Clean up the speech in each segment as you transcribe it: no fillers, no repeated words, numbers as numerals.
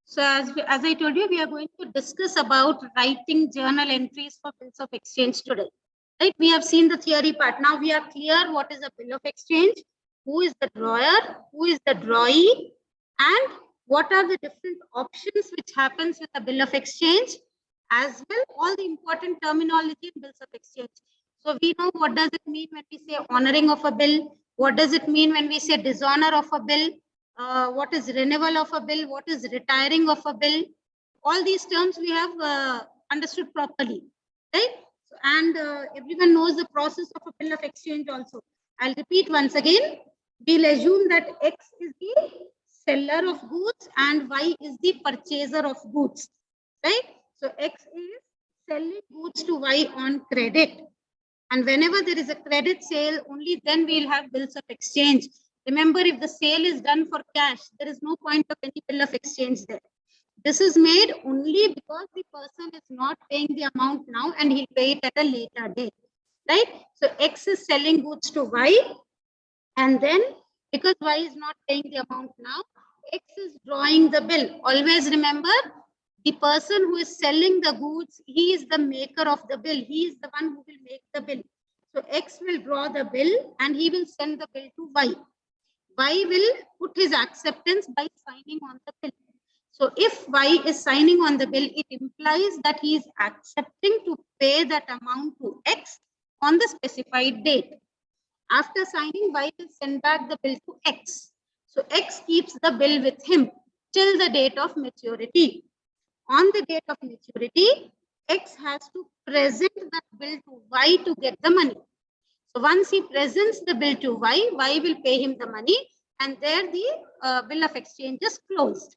So as I told you, we are going to discuss about writing journal entries for bills of exchange today. Right? We have seen the theory part. Now we are clear what is a bill of exchange, who is the drawer, who is the drawee, and what are the different options which happens with a bill of exchange, as well all the important terminology in bills of exchange. So we know what does it mean when we say honoring of a bill, what does it mean when we say dishonor of a bill, what is renewal of a bill, what is retiring of a bill. All these terms we have understood properly, right? And everyone knows the process of a bill of exchange also. I'll repeat once again. We'll assume that X is the seller of goods and Y is the purchaser of goods, right? So X is selling goods to Y on credit. And whenever there is a credit sale, only then we'll have bills of exchange. Remember, if the sale is done for cash, there is no point of any bill of exchange there. This is made only because the person is not paying the amount now and he'll pay it at a later date, right? So X is selling goods to Y, and then because Y is not paying the amount now, X is drawing the bill. Always remember, the person who is selling the goods, he is the maker of the bill. He is the one who will make the bill. So X will draw the bill and he will send the bill to Y. Y will put his acceptance by signing on the bill. So if Y is signing on the bill, it implies that he is accepting to pay that amount to X on the specified date. After signing, Y will send back the bill to X. So X keeps the bill with him till the date of maturity. On the date of maturity, X has to present that bill to Y to get the money. So once he presents the bill to Y, Y will pay him the money, and there the bill of exchange is closed.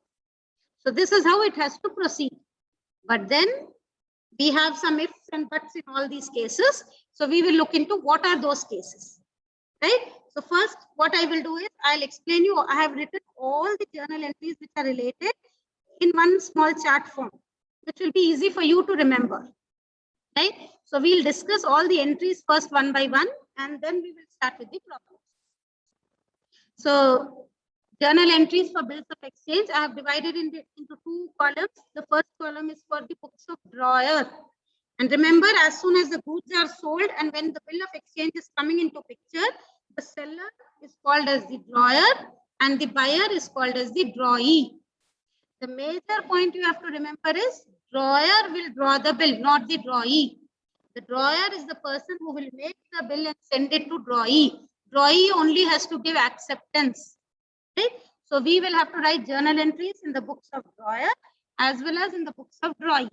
So this is how it has to proceed. But then we have some ifs and buts in all these cases. So we will look into what are those cases, right? So first, what I will do is I'll explain you. I have written all the journal entries which are related in one small chart form, which will be easy for you to remember, right? So we'll discuss all the entries first one by one, and then we will start with the problems. So journal entries for bills of exchange, I have divided into two columns. The first column is for the books of drawer. And remember, as soon as the goods are sold and when the bill of exchange is coming into picture, the seller is called as the drawer and the buyer is called as the drawee. The major point you have to remember is drawer will draw the bill, not the drawee. The drawer is the person who will make the bill and send it to drawee. Drawee only has to give acceptance. Right? So we will have to write journal entries in the books of drawer as well as in the books of drawee.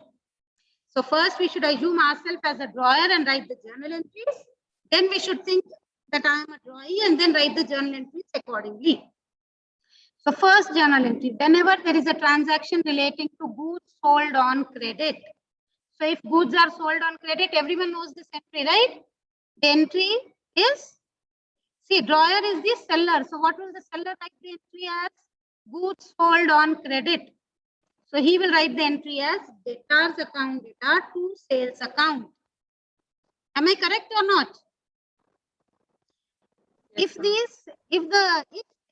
So first we should assume ourselves as a drawer and write the journal entries. Then we should think that I am a drawee and then write the journal entries accordingly. So first journal entry, whenever there is a transaction relating to goods sold on credit. So if goods are sold on credit, everyone knows this entry, right? The entry is, see, drawer is the seller. So what will the seller write the entry as? Goods sold on credit. So he will write the entry as debtors account data to sales account. Am I correct or not? Yes, if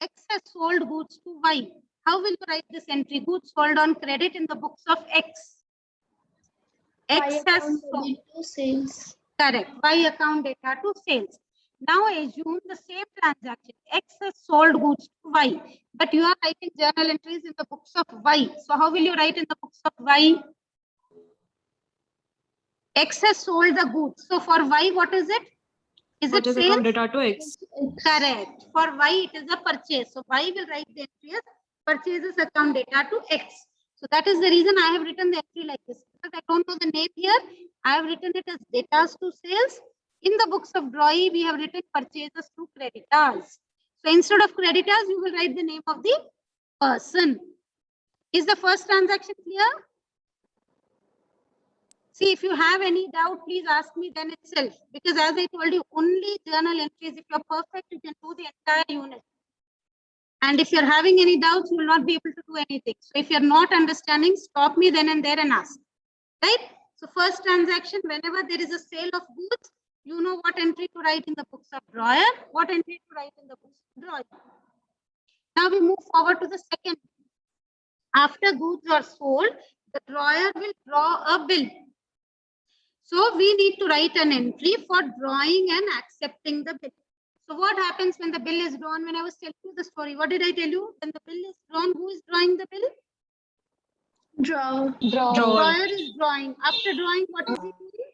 X has sold goods to Y, how will you write this entry? Goods sold on credit in the books of X. X has sold to sales. Correct. Y account data to sales. Now assume the same transaction. X has sold goods to Y, but you are writing journal entries in the books of Y. So how will you write in the books of Y? X has sold the goods. So for Y, what is it? Is it sales? Account data to X. Correct. For Y, it is a purchase. So Y will write the entry as purchases account data to X. So that is the reason I have written the entry like this. Because I don't know the name here, I have written it as data to sales. In the books of drawee, we have written purchases to creditors. So instead of creditors, you will write the name of the person. Is the first transaction clear? See, if you have any doubt, please ask me then itself. Because as I told you, only journal entries, if you're perfect, you can do the entire unit. And if you're having any doubts, you will not be able to do anything. So if you're not understanding, stop me then and there and ask. Right? So first transaction, whenever there is a sale of goods, you know what entry to write in the books of drawer, what entry to write in the books of drawer. Now we move forward to the second. After goods are sold, the drawer will draw a bill. So we need to write an entry for drawing and accepting the bill. So what happens when the bill is drawn? When I was telling you the story, what did I tell you? When the bill is drawn, who is drawing the bill? Drawer. Drawer is drawing. After drawing, what is he doing?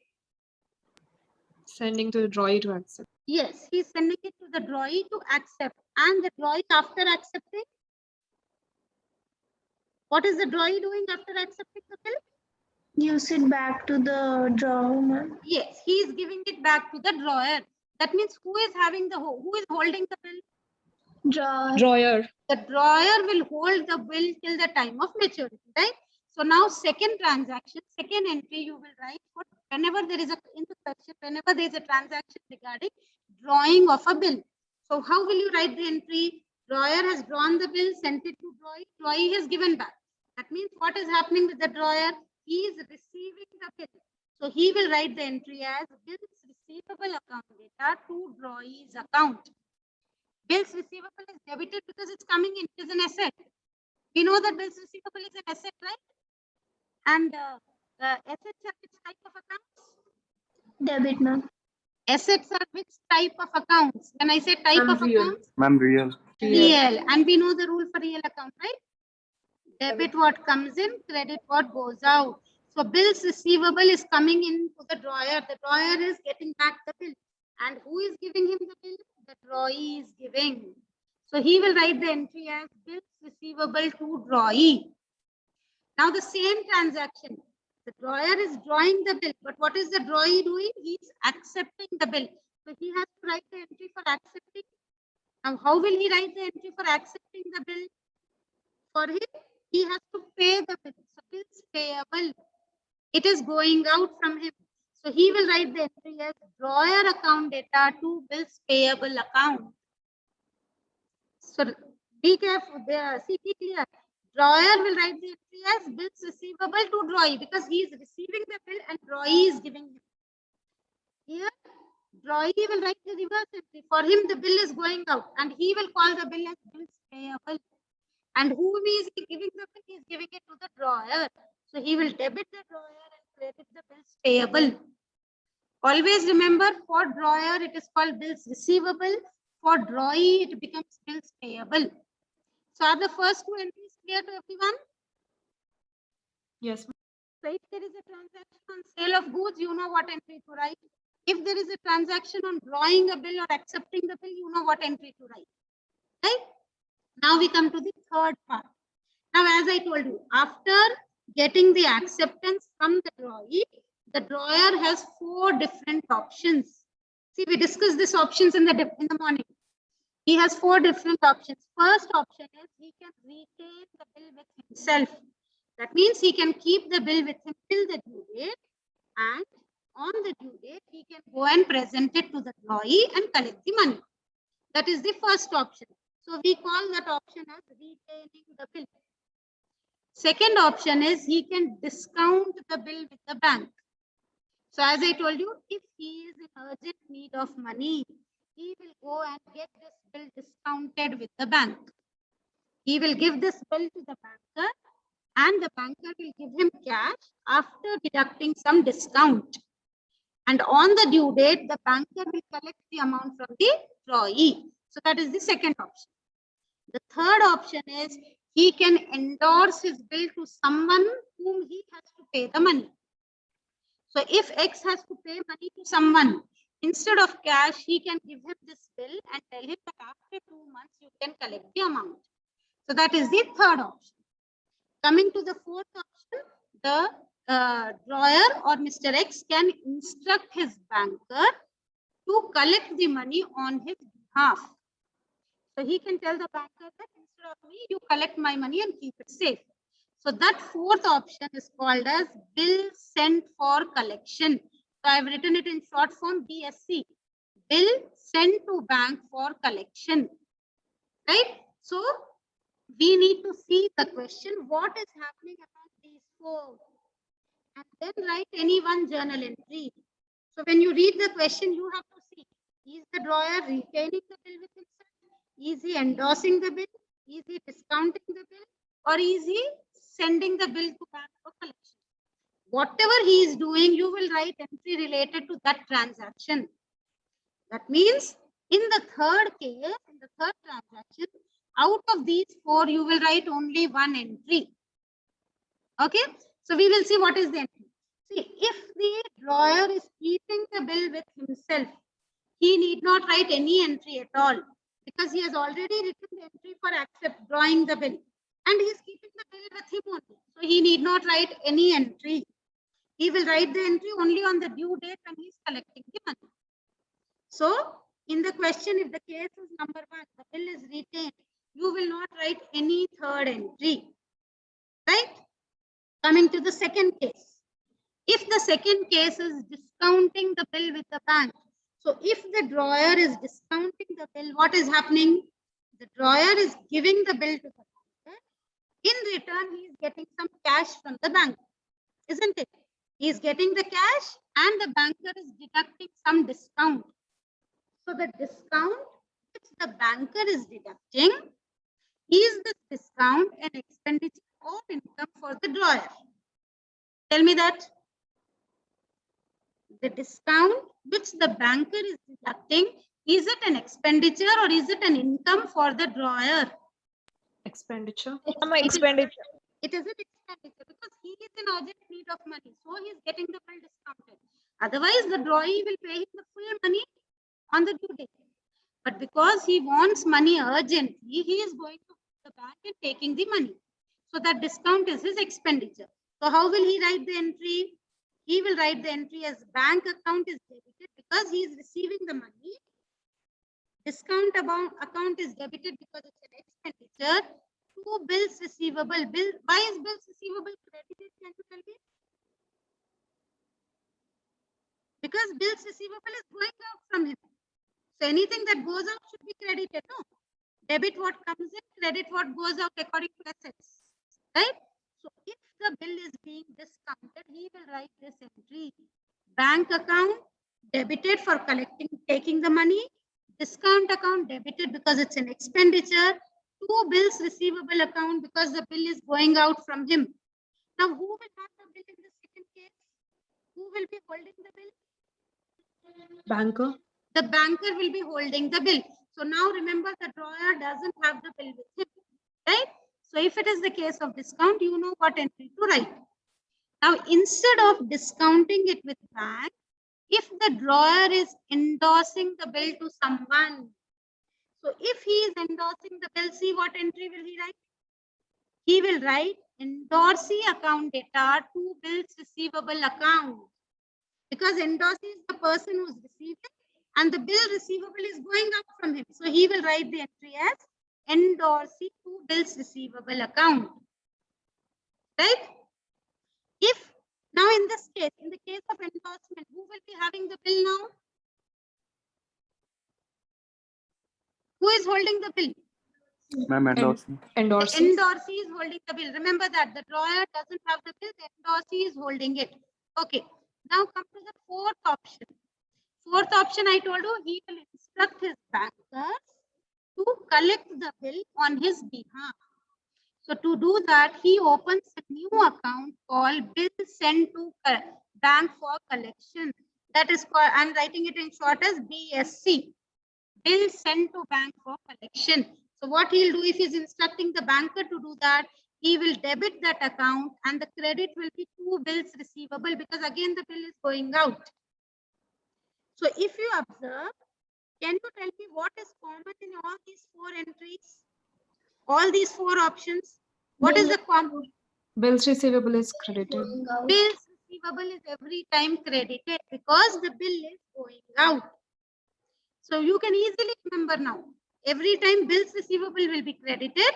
Sending to the drawee to accept. Yes, he's sending it to the drawee to accept. And the drawee after accepting? What is the drawee doing after accepting the bill? Use it back to the drawer, ma'am. Yes, he is giving it back to the drawer. That means who is holding the bill? Drawer. The drawer will hold the bill till the time of maturity, right? So now second transaction, second entry you will write for whenever there is whenever there is a transaction regarding drawing of a bill. So how will you write the entry? Drawer has drawn the bill, sent it to drawee, drawee has given back. That means what is happening with the drawer? He is receiving the bill. So he will write the entry as bills receivable account data to drawee's account. Bills receivable is debited because it's coming in, it is an asset. We know that bills receivable is an asset, right? And assets are which type of accounts? Debit, ma'am. Assets are which type of accounts? When I say type of Real. accounts, Ma'am, real. real. And we know the rule for real account, right? Debit what comes in, credit what goes out. So bills receivable is coming in to the drawer. The drawer is getting back the bill. And who is giving him the bill? The drawee is giving. So he will write the entry as bills receivable to drawee. Now the same transaction. The drawer is drawing the bill. But what is the drawee doing? He is accepting the bill. So he has to write the entry for accepting. Now how will he write the entry for accepting the bill? For him, he has to pay the bill. So bills payable. It is going out from him. So he will write the entry as drawer account data to bills payable account. So be careful there. See, be clear. Drawer will write the entry as bills receivable to drawee because he is receiving the bill and drawee is giving him. Here, drawee will write the reverse entry. For him, the bill is going out and he will call the bill as bills payable. And whom is he giving the bill? He is giving it to the drawer. So he will debit the drawer and credit the bills payable. Always remember, for drawer it is called bills receivable. For drawee it becomes bills payable. So are the first two entries clear to everyone? Yes. So if there is a transaction on sale of goods, you know what entry to write. If there is a transaction on drawing a bill or accepting the bill, you know what entry to write. Right? Now we come to the third part. Now, as I told you, after getting the acceptance from the drawee, the drawer has 4 different options. See, we discussed these options in the morning. He has 4 different options. First option is he can retain the bill with himself. That means he can keep the bill with him till the due date, and on the due date, he can go and present it to the drawee and collect the money. That is the first option. So we call that option as retaining the bill. Second option is he can discount the bill with the bank. So as I told you, if he is in urgent need of money, he will go and get this bill discounted with the bank. He will give this bill to the banker and the banker will give him cash after deducting some discount. And on the due date, the banker will collect the amount from the drawee. So that is the second option. The third option is he can endorse his bill to someone whom he has to pay the money. So if X has to pay money to someone, instead of cash, he can give him this bill and tell him that after 2 months, you can collect the amount. So that is the third option. Coming to the fourth option, the drawer or Mr. X can instruct his banker to collect the money on his behalf. So he can tell the banker that instead of me, you collect my money and keep it safe. So that fourth option is called as bill sent for collection. So I have written it in short form BSC. Bill sent to bank for collection. Right? So we need to see the question, what is happening among these 4? And then write any one journal entry. So when you read the question, you have to see, is the drawer retaining the bill with himself? Is he endorsing the bill? Is he discounting the bill? Or is he sending the bill to bank for collection. Whatever he is doing, you will write entry related to that transaction. That means in the third case, in the third transaction, out of these four, you will write only one entry. Okay, so we will see what is the entry. See, if the drawer is keeping the bill with himself, he need not write any entry at all because he has already written the entry for drawing the bill, and he is keeping the bill with him only. So he need not write any entry. He will write the entry only on the due date when he is collecting the money. So in the question, if the case is number 1, the bill is retained, you will not write any third entry, right? Coming to the second case. If the second case is discounting the bill with the bank, so if the drawer is discounting the bill, what is happening? The drawer is giving the bill to the banker. In return, he is getting some cash from the bank, isn't it? He is getting the cash and the banker is deducting some discount. So the discount which the banker is deducting, is this discount an expenditure or income for the drawer? Tell me that. The discount which the banker is deducting, is it an expenditure or is it an income for the drawer? Expenditure. Expenditure. It is an expenditure because he is in urgent need of money. So he is getting the bill discounted. Otherwise, the drawee will pay him the full money on the due date. But because he wants money urgently, he is going to the bank and taking the money. So that discount is his expenditure. So how will he write the entry? He will write the entry as bank account is debited because he is receiving the money. Discount account is debited because it's an expenditure. To bills receivable. Why is bills receivable credited? Can you tell me? Because bills receivable is going out from him. So anything that goes out should be credited, no? Debit what comes in, credit what goes out according to assets, right? So if the bill is being discounted, he will write this entry. Bank account debited for taking the money. Discount account debited because it's an expenditure. To bills receivable account because the bill is going out from him. Now who will have the bill in the second case? Who will be holding the bill? Banker. The banker will be holding the bill. So now remember, the drawer doesn't have the bill with him, right? So if it is the case of discount, you know what entry to write. Now instead of discounting it with bank, if the drawer is endorsing the bill to someone, so if he is endorsing the bill, see what entry will he write? He will write endorsee account data to bills receivable account, because endorsee is the person who is receiving and the bill receivable is going up from him. So he will write the entry as endorsee to bills receivable account, right? If now in this case, in the case of endorsement, who will be having the bill now? Who is holding the bill? Ma'am, endorsing. Endorsing. The endorsee is holding the bill. Remember that the drawer doesn't have the bill, the endorsee is holding it. Okay. Now come to the fourth option. Fourth option, I told you, he will instruct his bankers to collect the bill on his behalf. So to do that, he opens a new account called bill sent to bank for collection. That is called, I'm writing it in short as BSC. Bill sent to bank for collection. So what he'll do if he's instructing the banker to do that, he will debit that account and the credit will be to bills receivable because again the bill is going out. So if you observe, can you tell me what is common in all these four entries? All these four options. What is the common? Bills receivable is credited. Bills receivable is every time credited because the bill is going out. So you can easily remember now. Every time bills receivable will be credited,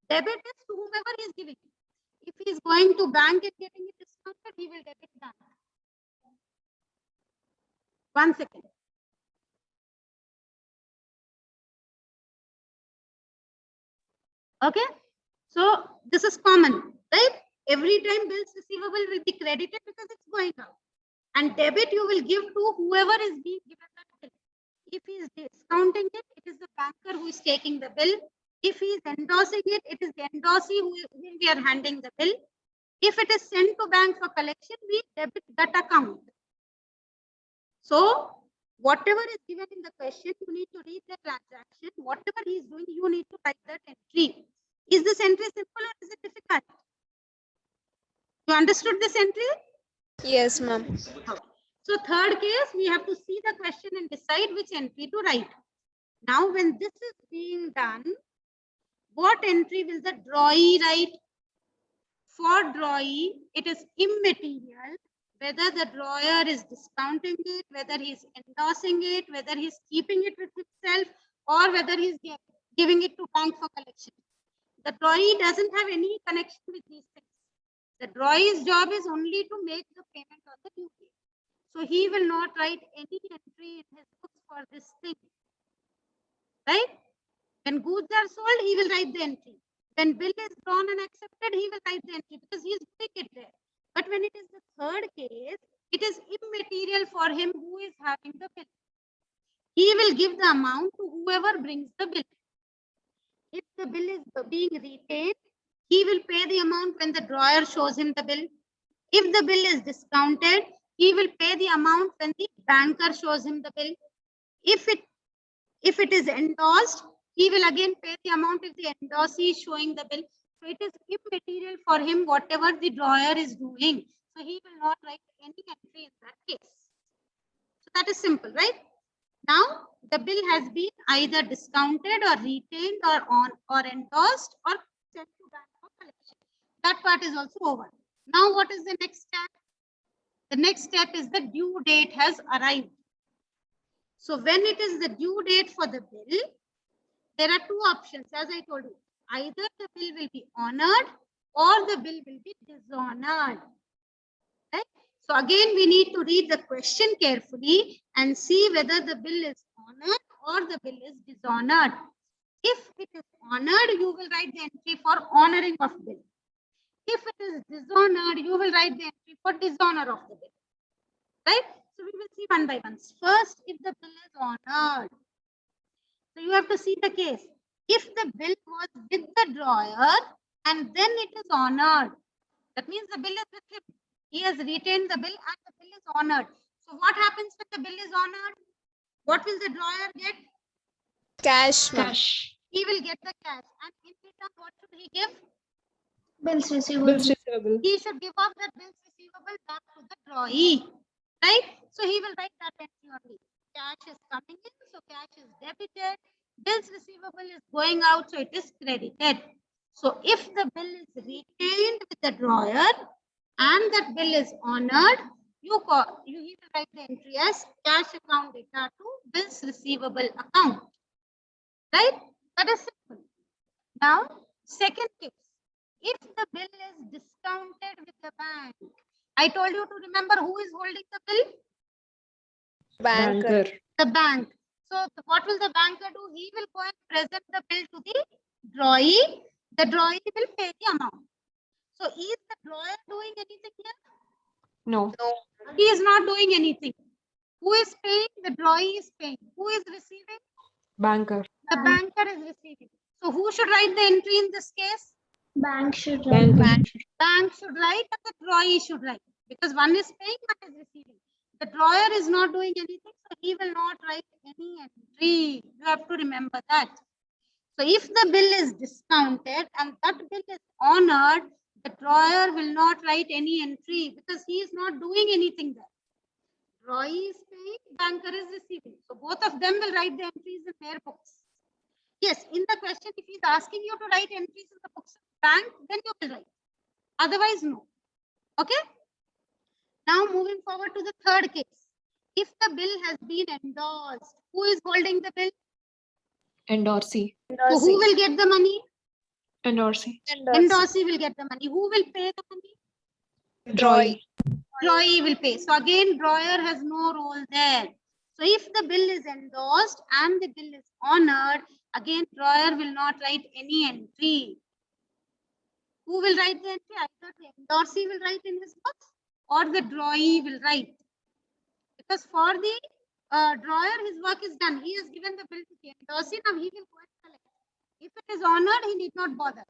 debit is to whomever is giving. If he is going to bank and getting it discounted, he will debit that. 1 second. Okay. So this is common, right? Every time bills receivable will be credited because it's going out. And debit you will give to whoever is being given that bill. If he is discounting it, it is the banker who is taking the bill. If he is endorsing it, it is the endorsee whom we are handing the bill. If it is sent to bank for collection, we debit that account. So whatever is given in the question, you need to read the transaction. Whatever he is doing, you need to write that entry. Is this entry simple or is it difficult? You understood this entry? Yes, ma'am. So third case, we have to see the question and decide which entry to write. Now, when this is being done, what entry will the drawee write? For drawee, it is immaterial whether the drawer is discounting it, whether he is endorsing it, whether he is keeping it with himself, or whether he is giving it to bank for collection. The drawee doesn't have any connection with these things. The drawee's job is only to make the payment on the due date. So he will not write any entry in his books for this thing. Right? When goods are sold, he will write the entry. When bill is drawn and accepted, he will write the entry because he is doing it there. But when it is the third case, it is immaterial for him who is having the bill. He will give the amount to whoever brings the bill. If the bill is being retained, he will pay the amount when the drawer shows him the bill. If the bill is discounted, he will pay the amount when the banker shows him the bill. If it is endorsed, he will again pay the amount if the endorsee is showing the bill. So it is immaterial for him whatever the drawer is doing. So he will not write any entry in that case. So that is simple, right? Now the bill has been either discounted or retained or endorsed or sent to bank for collection. That part is also over. Now what is the next step? The next step is the due date has arrived. So when it is the due date for the bill, there are two options, as I told you. Either the bill will be honored or the bill will be dishonored. Right? So again, we need to read the question carefully and see whether the bill is honored or the bill is dishonored. If it is honored, you will write the entry for honoring of bill. If it is dishonored, you will write the entry for dishonor of the bill. Right? So we will see one by one. First, if the bill is honored. So you have to see the case. If the bill was with the drawer and then it is honored, that means the bill is with him. He has retained the bill and the bill is honored. So what happens when the bill is honored? What will the drawer get? Cash, ma'am. Cash. He will get the cash. And in return, what should he give? Bills receivable. Bills receivable. He should give off that bills receivable back to the drawee. Right? So he will write that entry only. Cash is coming in, so cash is debited. Bills receivable is going out, so it is credited. So if the bill is retained with the drawer and that bill is honored, he will write the entry as cash account data to bills receivable account. Right? That is simple. Now, second case. If the bill is discounted with the bank, I told you to remember who is holding the bill? Banker. The bank. So what will the banker do? He will go and present the bill to the drawee. The drawee will pay the amount. So is the drawer doing anything here? No. He is not doing anything. Who is paying? The drawee is paying. Who is receiving? Banker. The banker is receiving. So who should write the entry in this case? Bank should write. Banker. Bank should write and the drawee should write. Because one is paying, one is receiving. The drawer is not doing anything, so he will not write any entry. You have to remember that. So if the bill is discounted and that bill is honored, the drawer will not write any entry because he is not doing anything there. Drawee is paying, banker is receiving. So both of them will write the entries in their books. Yes, in the question, if he is asking you to write entries in the books of bank, then you will write. Otherwise, no. Okay? Now moving forward to the third case. If the bill has been endorsed, who is holding the bill? Endorsee. So who will get the money? Endorsee. Endorsee will get the money. Who will pay the money? Drawee. Drawee will pay. So again, drawer has no role there. So if the bill is endorsed and the bill is honored, again, drawer will not write any entry. Who will write the entry? Either the endorsee will write in his books or the drawee will write. Because for the drawer, his work is done. He has given the bill to the endorsee. Now he will go and collect. If it is honored, he need not bother.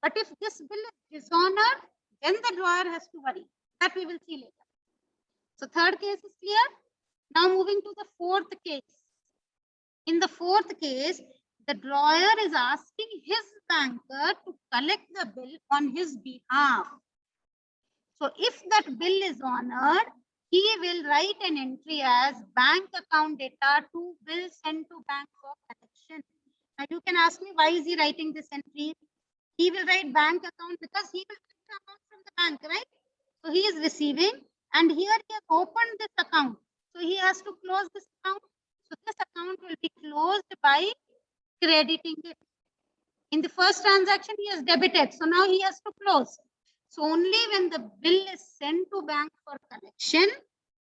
But if this bill is dishonored, then the drawer has to worry. That we will see later. So third case is clear. Now moving to the fourth case. In the fourth case, the drawer is asking his banker to collect the bill on his behalf. So if that bill is honored, he will write an entry as bank account data to bill sent to bank for collection. Now you can ask me, why is he writing this entry? He will write bank account because he will get the amount from the bank, right? So he is receiving, and here he has opened this account. So he has to close this account. So this account will be closed by crediting it. In the first transaction, he has debited. So now he has to close. So only when the bill is sent to bank for collection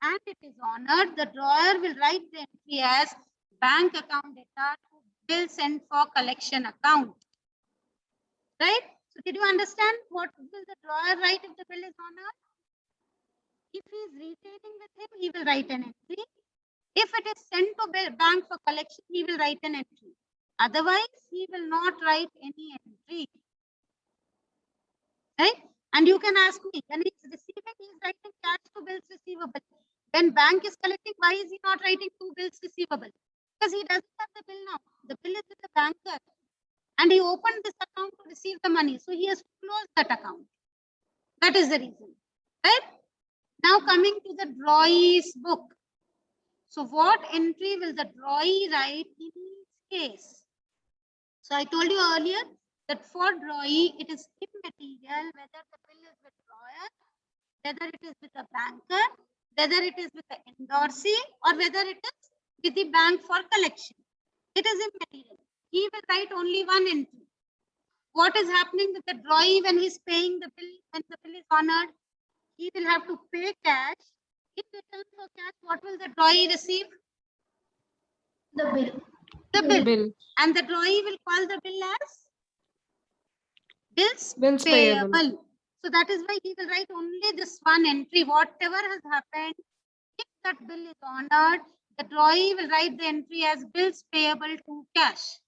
and it is honored, the drawer will write the entry as bank account data to bill sent for collection account. Right? So did you understand what will the drawer write if the bill is honored? If he is retaining with him, he will write an entry. If it is sent to bank for collection, he will write an entry. Otherwise, he will not write any entry. Right? And you can ask me, when he is receiving, he is writing cash to bills receivable. When bank is collecting, why is he not writing to bills receivable? Because he doesn't have the bill now. The bill is with the banker. And he opened this account to receive the money. So he has to close that account. That is the reason. Right? Now coming to the drawee's book. So what entry will the drawee write in each case? So I told you earlier that for drawee, it is immaterial whether the bill is with drawer, whether it is with a banker, whether it is with the endorsee, or whether it is with the bank for collection. It is immaterial. He will write only one entry. What is happening with the drawee when he is paying the bill, when the bill is honored? He will have to pay cash. In return for cash, what will the drawee receive? The bill. The bill. Bill. And the drawee will call the bill as bills Bills payable. payable. So that is why he will write only this one entry. Whatever has happened, if that bill is honored, the drawee will write the entry as bills payable to cash.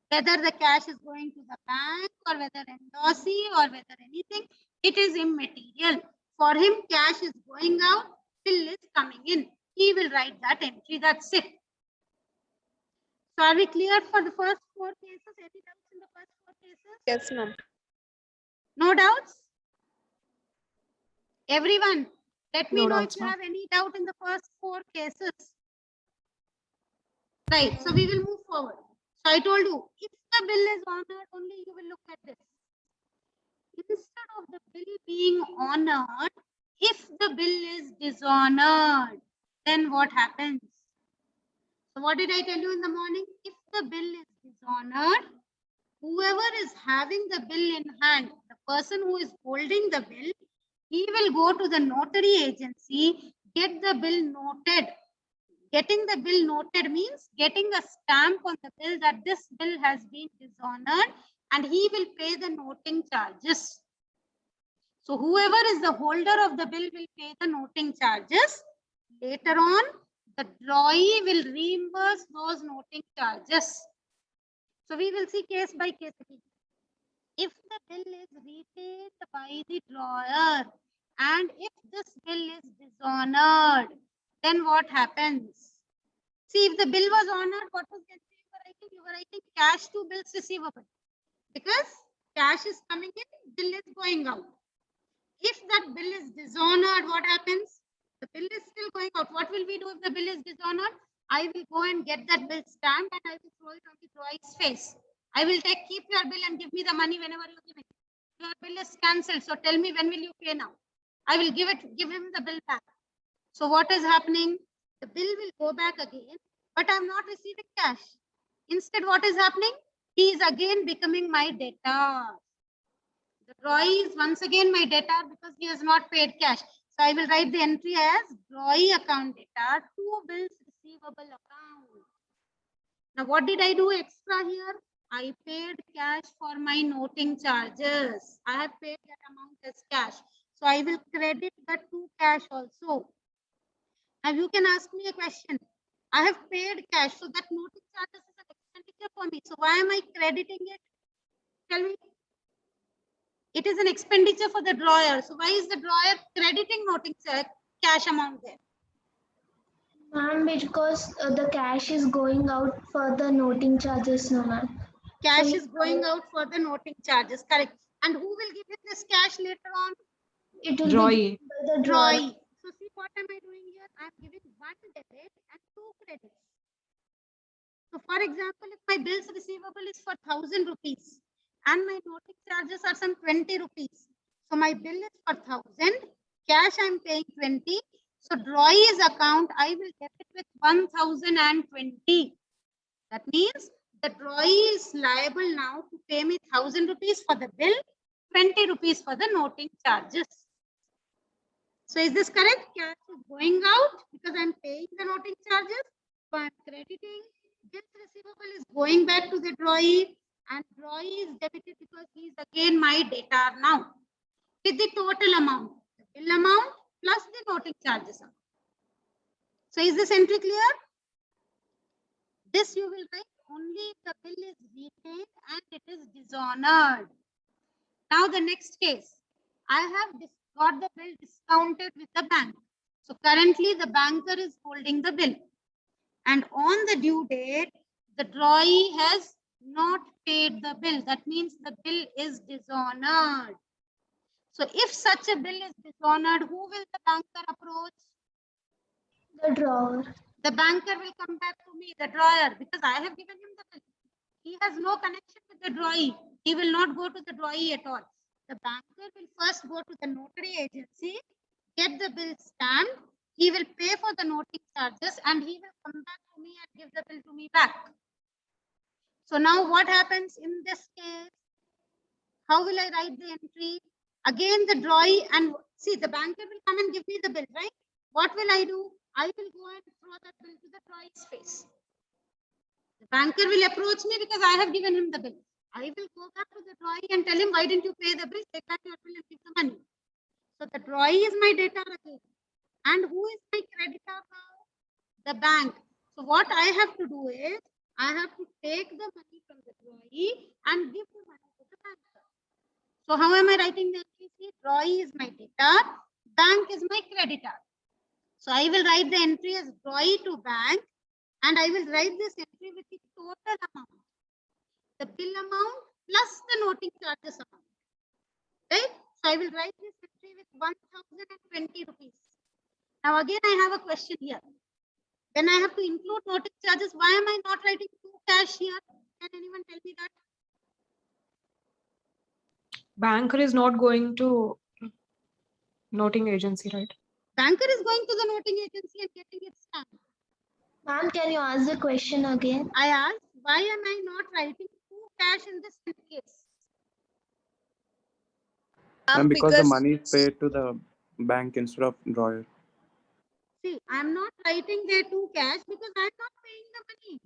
Whether the cash is going to the bank or whether endorsee or whether anything, it is immaterial. For him, cash is going out, bill is coming in. He will write that entry. That's it. So are we clear for the first four cases? Any doubts in the first four cases? Yes, ma'am. No doubts? Everyone, let me No know doubts, if you ma'am. have any doubt in the first four cases. Right, so we will move forward. So I told you, if the bill is honored, only you will look at this. Instead of the bill being honored, if the bill is dishonored, then what happens? So what did I tell you in the morning? If the bill is dishonored, whoever is having the bill in hand, the person who is holding the bill, he will go to the notary agency, get the bill noted. Getting the bill noted means getting a stamp on the bill that this bill has been dishonored, and he will pay the noting charges. So whoever is the holder of the bill will pay the noting charges. Later on, the drawee will reimburse those noting charges. So we will see case by case again. If the bill is retained by the drawer and if this bill is dishonored, then what happens? See, if the bill was honored, what was the entry you were writing? You were writing cash to bills receivable. Because cash is coming in, bill is going out. If that bill is dishonored, what happens? The bill is still going out. What will we do if the bill is dishonored? I will go and get that bill stamped and I will throw it on the drawee's face. I will keep your bill and give me the money whenever you give it. Your bill is cancelled. So tell me, when will you pay now? I will give him the bill back. So what is happening? The bill will go back again, but I'm not receiving cash. Instead, what is happening? He is again becoming my debtor. The drawee is once again my debtor because he has not paid cash. So I will write the entry as drawee account debtor to bills receivable account. Now what did I do extra here? I paid cash for my noting charges. I have paid that amount as cash. So I will credit that to cash also. Now you can ask me a question. I have paid cash, so that noting charges is an expenditure. expenditure for me. So why am I crediting it? Tell me. It is an expenditure for the drawer. So why is the drawer crediting noting cash amount there? Ma'am, because the cash is going out for the noting charges, no ma'am. Cash So is going out for the noting charges, correct. And who will give him this cash later on? it will be Drawee. given by the drawer. Drawee. So see what am I doing here? I'm giving one debit and two credits. So for example, if my bills receivable is for 1,000 rupees and my noting charges are some 20 rupees. So my bill is for 1,000, cash I'm paying 20. So drawee's account, I will debit with 1,020. That means the drawee is liable now to pay me 1,000 rupees for the bill, 20 rupees for the noting charges. So is this correct? Cash is going out because I'm paying the noting charges. So I'm crediting. This receivable is going back to the drawee, and drawee is debited because he is again my debtor now with the total amount, the bill amount plus the noting charges amount. So is this entry clear? This you will write only if the bill is retained and it is dishonored. Now the next case, I have got the bill discounted with the bank. So currently the banker is holding the bill. And on the due date, the drawee has not paid the bill. That means the bill is dishonored. So if such a bill is dishonored, who will the banker approach? The drawer. The banker will come back to me, the drawer, because I have given him the bill. He has no connection with the drawee. He will not go to the drawee at all. The banker will first go to the notary agency, get the bill stamped. He will pay for the noting charges and he will come back to me and give the bill to me back. So now what happens in this case? How will I write the entry? Again, the drawee, and see, the banker will come and give me the bill, right? What will I do? I will go and throw that bill to the drawee's face. The banker will approach me because I have given him the bill. I will go back to the drawee and tell him, why didn't you pay the bill? Take back your bill and give the money. So the drawee is my debtor again. And who is my creditor now? The bank. So what I have to do is, I have to take the money from the drawee and give the money to the banker. So how am I writing the entry? Drawee is my debtor, bank is my creditor. So I will write the entry as drawee to bank, and I will write this entry with the total amount, the bill amount plus the noting charges amount. Right? So I will write this entry with 1,020 rupees. Now again, I have a question here. When I have to include noting charges, why am I not writing two cash here? Can anyone tell me that? Banker is not going to noting agency, right? Banker is going to the noting agency and getting it stamped. Ma'am, can you ask the question again? I asked, why am I not writing two cash in this case? Ma'am, because the money is paid to the bank instead of drawer. See, I'm not writing there two cash because I'm not paying the money.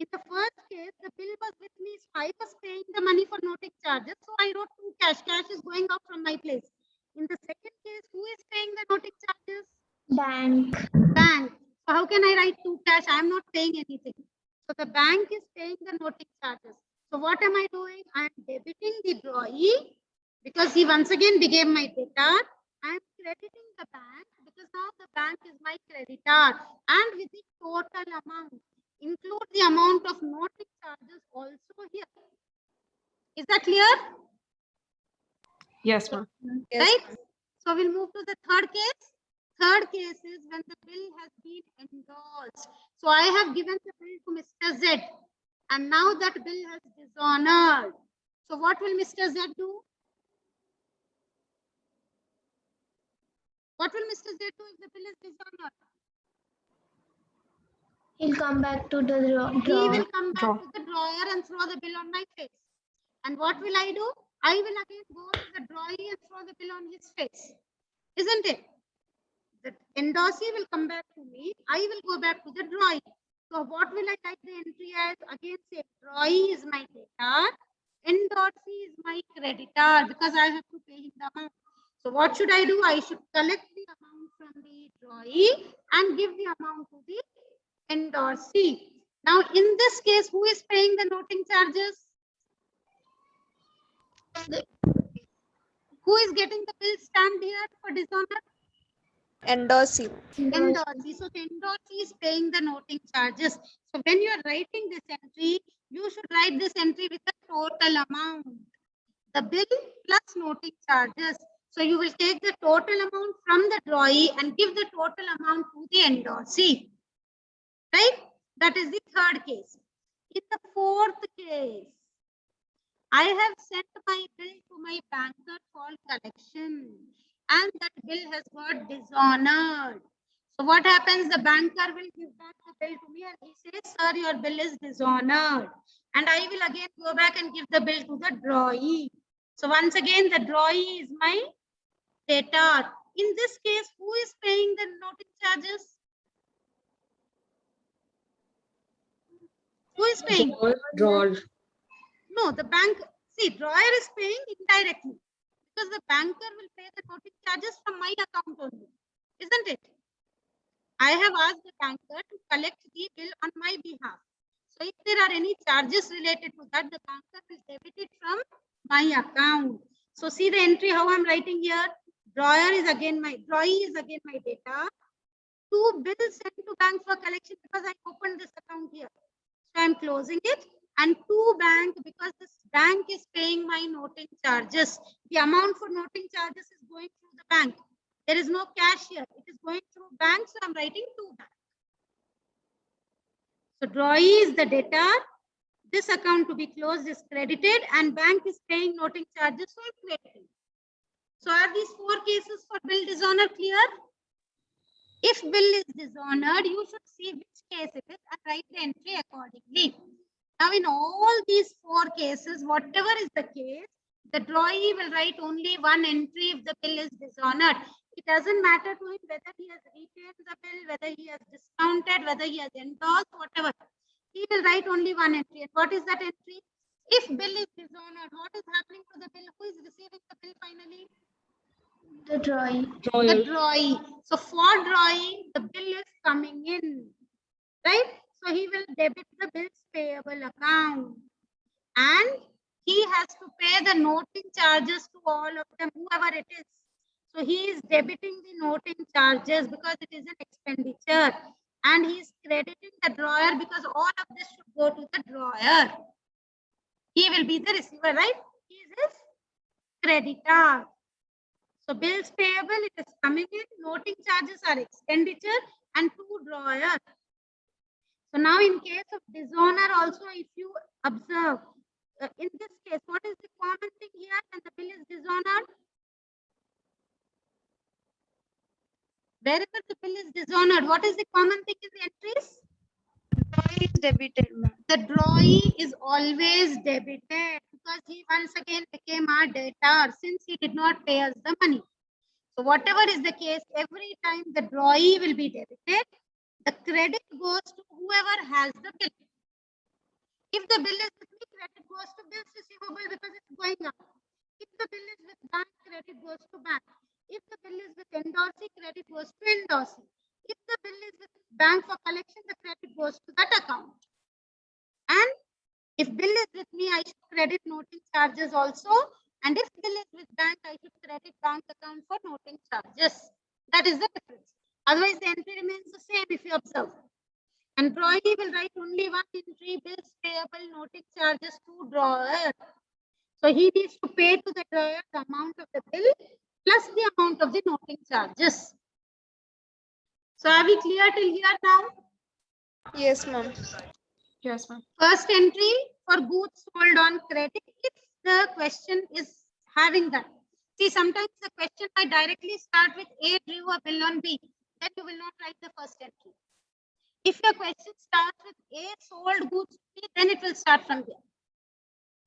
In the first case, the bill was with me, so I was paying the money for noting charges. So I wrote two cash. Cash is going out from my place. In the second case, who is paying the noting charges? Bank. Bank. So how can I write two cash? I'm not paying anything. So the bank is paying the noting charges. So what am I doing? I'm debiting the drawee because he once again became my debtor. I'm crediting the bank because now the bank is my creditor, and with the total amount. Include the amount of noting charges also here. Is that clear? Yes, ma'am. Yes, Right? So we'll move to the third case. Third case is when the bill has been endorsed. So I have given the bill to Mr. Z, and now that bill has dishonored. So what will Mr. Z do? What will Mr. Z do if the bill is dishonored? He'll come back to the He drawer. will come back Draw. to the drawer and throw the bill on my face. And what will I do? I will again go to the drawee and throw the bill on his face. Isn't it? The endorsee will come back to me. I will go back to the drawee. So what will I type the entry as? Again say drawee is my debtor. Endorsee is my creditor because I have to pay him the amount. So what should I do? I should collect the amount from the drawee and give the amount to the endorsee. Now, in this case, who is paying the noting charges? Who is getting the bill stamped here for dishonor? Endorsee. Endorsee. So the endorsee is paying the noting charges. So when you are writing this entry, you should write this entry with the total amount. The bill plus noting charges. So you will take the total amount from the drawee and give the total amount to the endorsee. Right? That is the third case. In the fourth case, I have sent my bill to my banker for collection and that bill has got dishonored. So what happens? The banker will give back the bill to me and he says, sir, your bill is dishonored. And I will again go back and give the bill to the drawee. So once again, the drawee is my debtor. In this case, who is paying the noting charges? Who is paying? Drawer. No, the bank, see, drawer is paying indirectly because the banker will pay the noting charges from my account only, isn't it? I have asked the banker to collect the bill on my behalf. So if there are any charges related to that, the banker will debit it from my account. So see the entry how I'm writing here. Drawer is again my drawee is again my data. 2 bills sent to bank for collection because I opened this account here. So I'm closing it. And 2 bank because this bank is paying my noting charges. The amount for noting charges is going through the bank. There is no cash here. It is going through bank. So I'm writing 2 bank. So drawee is the debtor. This account to be closed is credited and bank is paying noting charges. So I'm crediting. So are these 4 cases for bill dishonor clear? If bill is dishonored, you should see which case it is and write the entry accordingly. Now, in all these 4 cases, whatever is the case, the drawee will write only one entry if the bill is dishonored. It doesn't matter to him whether he has retained the bill, whether he has discounted, whether he has endorsed, whatever. He will write only one entry. And what is that entry? If bill is dishonored, what is happening to the bill? Who is receiving the bill finally? The drawee. The drawee. So for drawee, the bill is coming in, right? So he will debit the bills payable account and he has to pay the noting charges to all of them, whoever it is. So he is debiting the noting charges because it is an expenditure and he is crediting the drawer because all of this should go to the drawer. He will be the receiver, right? He is his creditor. So bills payable, it is coming in, noting charges are expenditure and to drawer. So now in case of dishonor also, if you observe, in this case, what is the common thing here when the bill is dishonored? Wherever the bill is dishonored, what is the common thing in the entries? Drawee is debited, ma'am. The drawee is always debited because he once again became our debtor since he did not pay us the money. So whatever is the case, every time the drawee will be debited, the credit goes to whoever has the bill. If the bill is with me, credit goes to bills receivable because it's going up. If the bill is with bank, credit goes to bank. If the bill is with endorsee, credit goes to endorsee. If the bill is with bank for collection, the credit goes to that account. And if bill is with me, I should credit noting charges also. And if bill is with bank, I should credit bank account for noting charges. That is the difference. Otherwise, the entry remains the same if you observe. And drawee will write only one entry, bills payable, noting charges to drawer. So he needs to pay to the drawer the amount of the bill plus the amount of the noting charges. So are we clear till here now? Yes, ma'am. Yes, ma'am. First entry for goods sold on credit, if the question is having that. See, sometimes the question might directly start with A drew a bill on B, then you will not write the first entry. If your question starts with A sold goods to B, then it will start from there.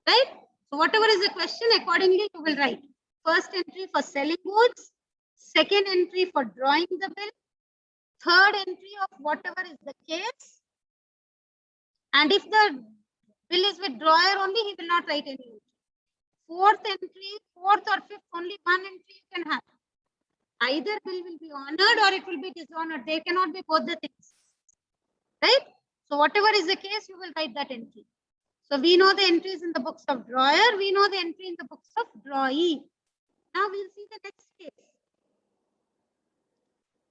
Right? So whatever is the question, accordingly you will write. First entry for selling goods, second entry for drawing the bill, third entry of whatever is the case. And if the bill is with drawer only, he will not write any entry. Fourth entry, fourth or fifth, only one entry you can have. Either bill will be honored or it will be dishonored. They cannot be both the things. Right? So whatever is the case, you will write that entry. So we know the entries in the books of drawer. We know the entry in the books of drawee. Now we'll see the next case.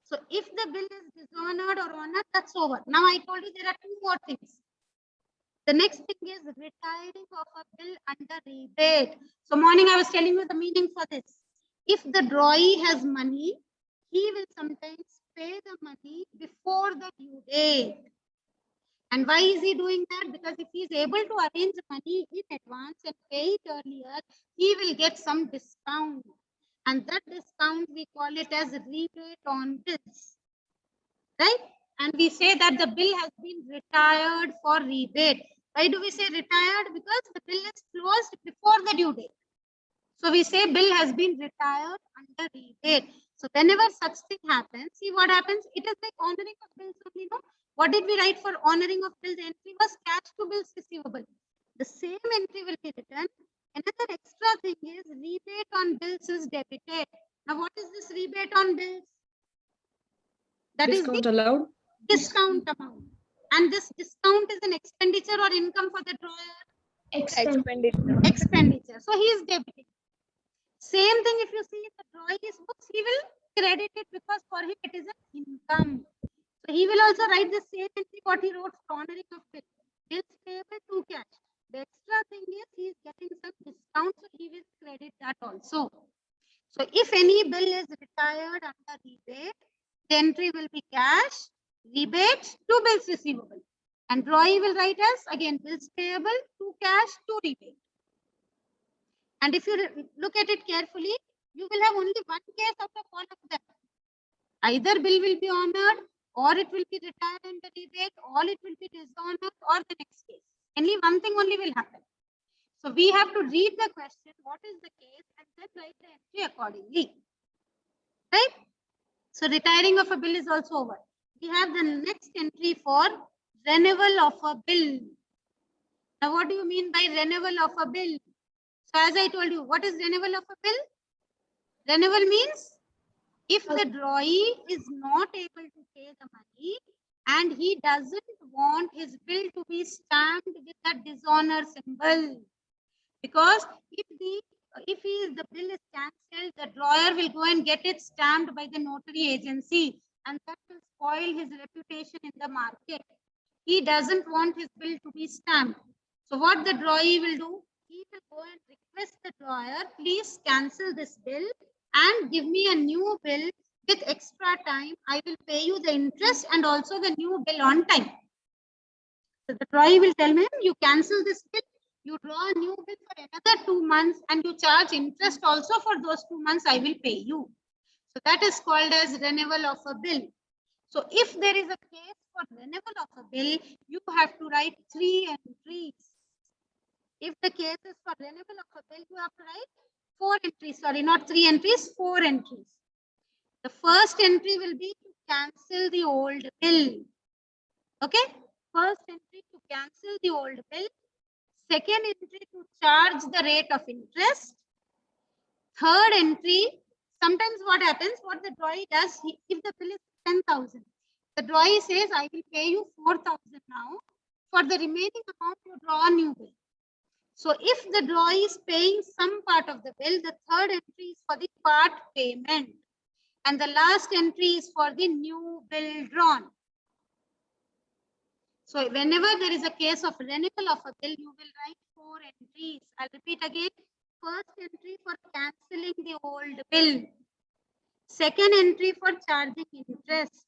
So if the bill is dishonored or honored, that's over. Now I told you there are two more things. The next thing is retiring of a bill under rebate. So morning I was telling you the meaning for this. If the drawee has money, he will sometimes pay the money before the due date. And why is he doing that? Because if he is able to arrange money in advance and pay it earlier, he will get some discount. And that discount, we call it as rebate on bills. Right? And we say that the bill has been retired for rebate. Why do we say retired? Because the bill is closed before the due date. So we say bill has been retired under rebate. So whenever such thing happens, see what happens? It is like honoring of bills only, no? What did we write for honoring of bills? The entry was cash to bills receivable. The same entry will be written. Another extra thing is rebate on bills is debited. Now what is this rebate on bills? That is Discount the allowed. discount amount. And this discount is an expenditure or income for the drawer? Expenditure. Expenditure. So he is debiting. Same thing if you see in the drawee's books, he will credit it because for him it is an income. So he will also write the same entry what he wrote for honoring of bill. Bills payable to cash. The extra thing is he is getting some discount, so he will credit that also. So if any bill is retired under rebate, the entry will be cash, rebate to bills receivable. And drawee will write as again bills payable to cash to rebate. And if you look at it carefully, you will have only one case out of all of them. Either bill will be honored, or it will be retired under rebate, or it will be dishonored, or the next case. Only one thing only will happen. So we have to read the question, what is the case, and then write the entry accordingly. Right? So retiring of a bill is also over. We have the next entry for renewal of a bill. Now, what do you mean by renewal of a bill? So as I told you, what is renewal of a bill? Renewal means if the drawee is not able to pay the money and he doesn't want his bill to be stamped with that dishonor symbol. Because if the bill is cancelled, the drawer will go and get it stamped by the notary agency, and that will spoil his reputation in the market. He doesn't want his bill to be stamped. So what the drawee will do? He will go and request the drawer, please cancel this bill and give me a new bill with extra time. I will pay you the interest and also the new bill on time. So the drawee will tell him, you cancel this bill, you draw a new bill for another 2 months and you charge interest also for those 2 months, I will pay you. So that is called as renewal of a bill. So if there is a case for renewal of a bill, you have to write 3 entries. If the case is for renewal of a bill, you have to write 4 entries. Sorry, not 3 entries, 4 entries. The first entry will be to cancel the old bill. Okay? First entry to cancel the old bill. Second entry to charge the rate of interest. Third entry, sometimes what happens, what the drawee does, if the bill is 10,000, the drawee says, I will pay you 4,000 now. For the remaining amount, you draw a new bill. So if the drawee is paying some part of the bill, the third entry is for the part payment. And the last entry is for the new bill drawn. So whenever there is a case of renewal of a bill, you will write 4 entries. I'll repeat again. First entry for cancelling the old bill. Second entry for charging interest.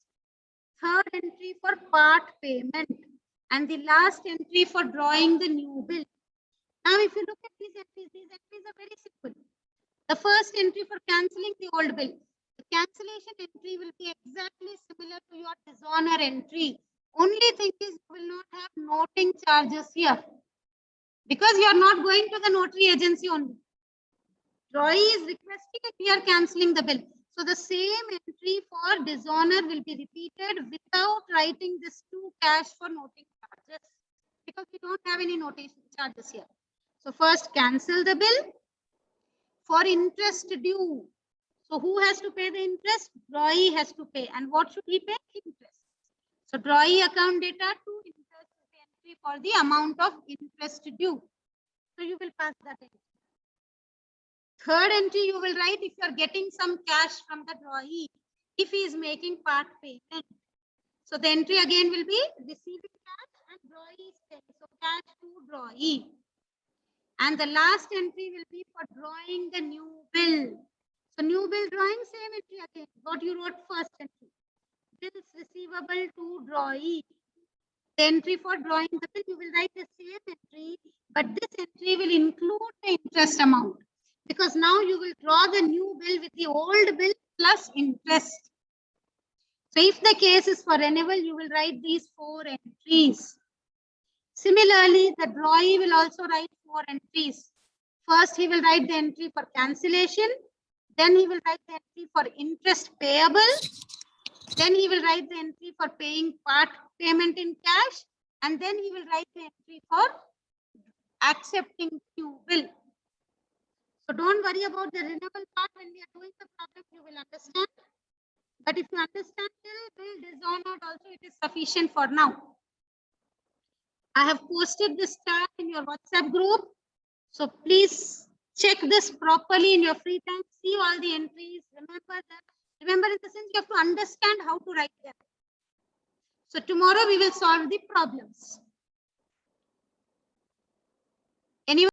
Third entry for part payment. And the last entry for drawing the new bill. Now, if you look at these entries are very simple. The first entry for cancelling the old bill. The cancellation entry will be exactly similar to your dishonor entry. Only thing is you will not have noting charges here. Because you are not going to the notary agency only. Drawee is requesting and we are cancelling the bill. So the same entry for dishonor will be repeated without writing this to cash for noting charges. Because we don't have any notation charges here. So first cancel the bill for interest due. So who has to pay the interest? Drawee has to pay. And what should he pay? Interest. So drawee account data to interest entry for the amount of interest due. So you will pass that entry. Third entry you will write if you are getting some cash from the drawee, if he is making part payment. So the entry again will be receiving cash and drawee is paying. So cash to drawee. And the last entry will be for drawing the new bill. So new bill drawing, same entry again. What you wrote first entry. Bills receivable to drawee. The entry for drawing the bill, you will write the same entry, but this entry will include the interest amount. Because now you will draw the new bill with the old bill plus interest. So if the case is for renewal, you will write these 4 entries. Similarly, the drawee will also write 4 entries. First, he will write the entry for cancellation. Then he will write the entry for interest payable. Then he will write the entry for paying part payment in cash. And then he will write the entry for accepting new bill. So don't worry about the renewal part. When we are doing the problem, you will understand. But if you understand till bill dishonored also, it is sufficient for now. I have posted this chart in your WhatsApp group. So please check this properly in your free time. See all the entries. Remember in the sense you have to understand how to write them. So tomorrow we will solve the problems.